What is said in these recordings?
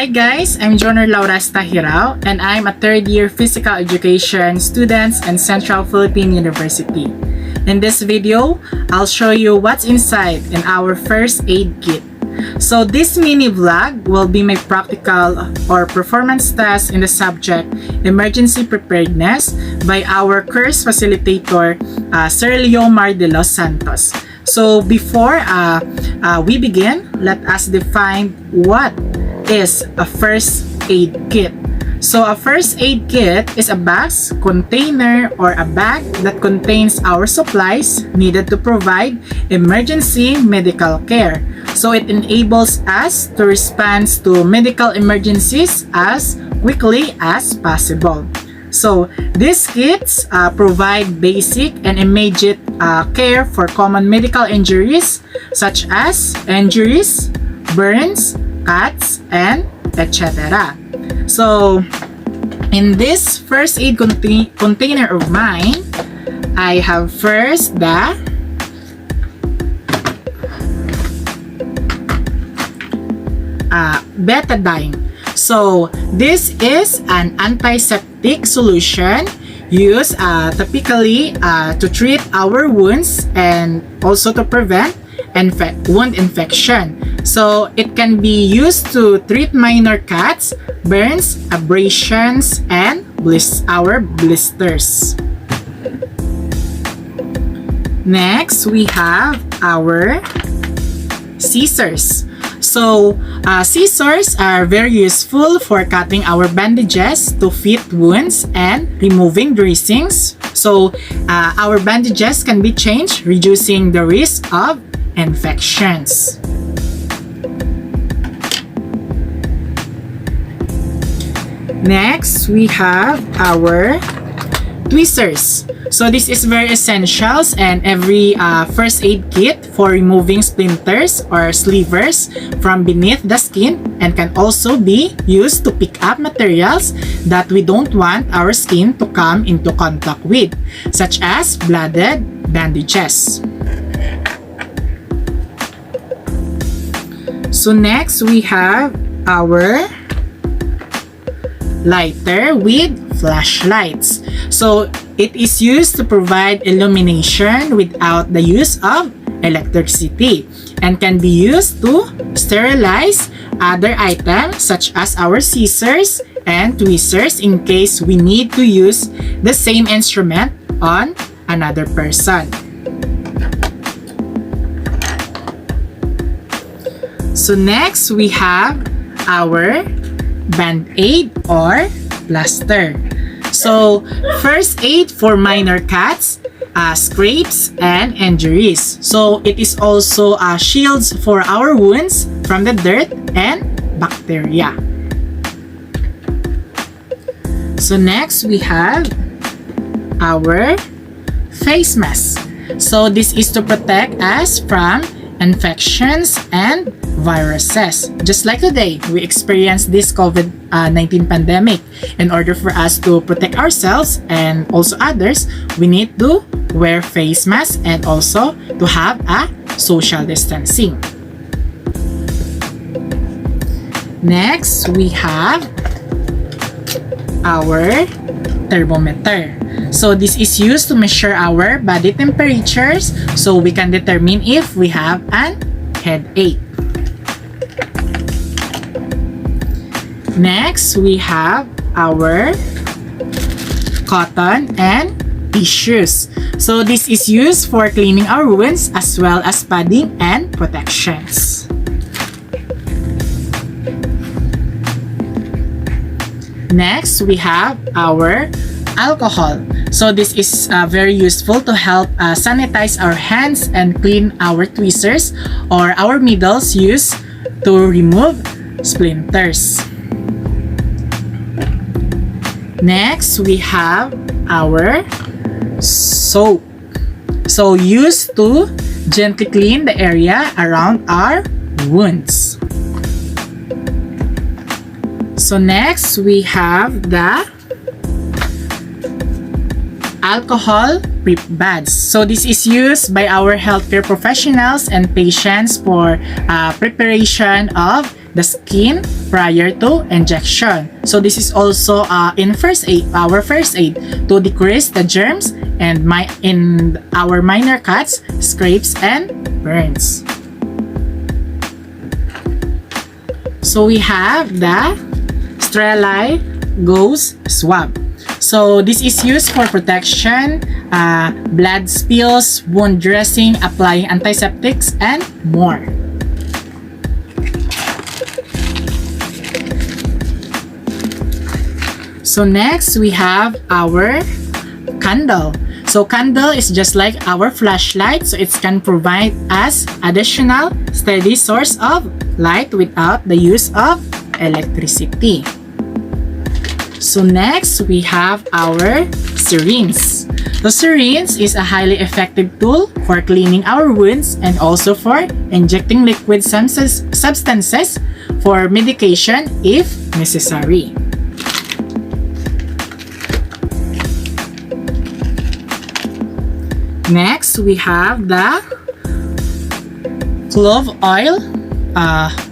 Hi guys, I'm Joner Laurasta Hirao and I'm a third-year physical education student in Central Philippine University. In this video, I'll show you what's inside in our first aid kit. So this mini vlog will be my practical or performance test in the subject Emergency Preparedness by our course facilitator, Sir Leomar de los Santos. So before we begin, let us define what is a first aid kit. So a first aid kit is a box, container, or a bag that contains our supplies needed to provide emergency medical care. So it enables us to respond to medical emergencies as quickly as possible. So these kits provide basic and immediate care for common medical injuries such as injuries, burns, cuts, and etc. So in this first aid container of mine, I have first the betadine. So this is an antiseptic solution used typically to treat our wounds and also to prevent wound infection. So it can be used to treat minor cuts, burns, abrasions, and our blisters. Next, we have our scissors. So scissors are very useful for cutting our bandages to fit wounds and removing dressings. So our bandages can be changed, reducing the risk of infections. Next, we have our tweezers. So this is very essential and every first aid kit for removing splinters or slivers from beneath the skin, and can also be used to pick up materials that we don't want our skin to come into contact with, such as blooded bandages. So next, we have our lighter with flashlights. So it is used to provide illumination without the use of electricity and can be used to sterilize other items such as our scissors and tweezers in case we need to use the same instrument on another person. So next, we have our band-aid or plaster. So first aid for minor cuts, scrapes, and injuries. So it is also shields for our wounds from the dirt and bacteria. So next, we have our face mask. So this is to protect us from infections and viruses. Just like today, we experienced this COVID-19 pandemic. In order for us to protect ourselves and also others, we need to wear face masks and also to have a social distancing. Next, we have our thermometer. So this is used to measure our body temperatures so we can determine if we have an headache. Next, we have our cotton and tissues. So this is used for cleaning our wounds as well as padding and protections. Next, we have our alcohol. So this is very useful to help sanitize our hands and clean our tweezers or our needles used to remove splinters. Next, we have our soap. So used to gently clean the area around our wounds. So next, we have the alcohol pads. So this is used by our healthcare professionals and patients for preparation of the skin prior to injection. So this is also in first aid, our first aid, to decrease the germs and in our minor cuts, scrapes, and burns. So we have the sterile gauze swab. So this is used for protection, blood spills, wound dressing, applying antiseptics, and more. So next, we have our candle. So candle is just like our flashlight, so it can provide us additional steady source of light without the use of electricity. So next, we have our syringe. The syringe is a highly effective tool for cleaning our wounds and also for injecting liquid substances for medication if necessary. Next, we have the clove oil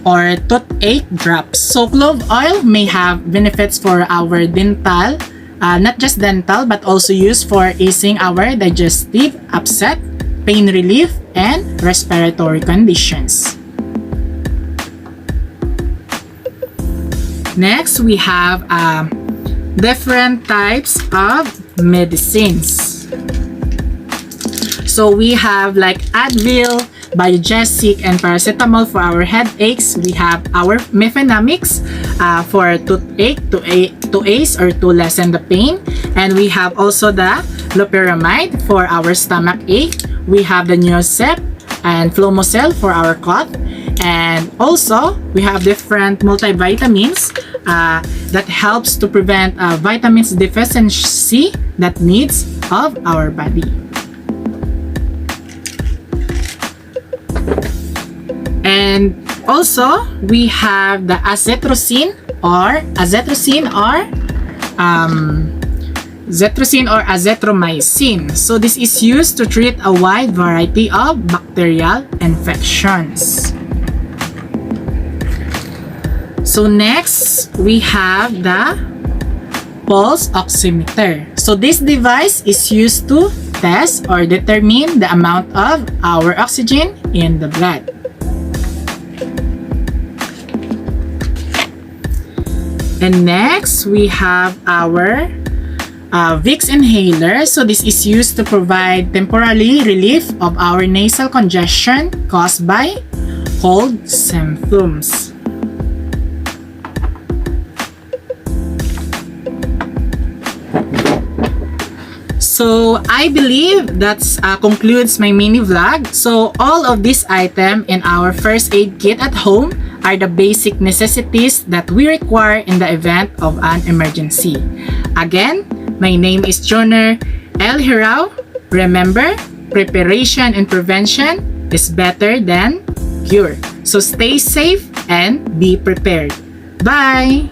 or toothache drops. So clove oil may have benefits for our dental, not just dental, but also used for easing our digestive upset, pain relief, and respiratory conditions. Next, we have different types of medicines. So we have like Advil, Biogesic, and paracetamol for our headaches. We have our mefenamics for toothache to ease or to lessen the pain. And we have also the loperamide for our stomach ache. We have the Neosep and Flomocel for our cough. And also, we have different multivitamins that helps to prevent vitamins deficiency that needs of our body. And also, we have the azetromycin or azithromycin. So this is used to treat a wide variety of bacterial infections. So next, we have the pulse oximeter. So this device is used to test or determine the amount of our oxygen in the blood. And next, we have our Vicks inhaler. So this is used to provide temporary relief of our nasal congestion caused by cold symptoms. So I believe that concludes my mini vlog. So all of these items in our first aid kit at home are the basic necessities that we require in the event of an emergency. Again, my name is Joner L. Hirao. Remember, preparation and prevention is better than cure. So stay safe and be prepared. Bye!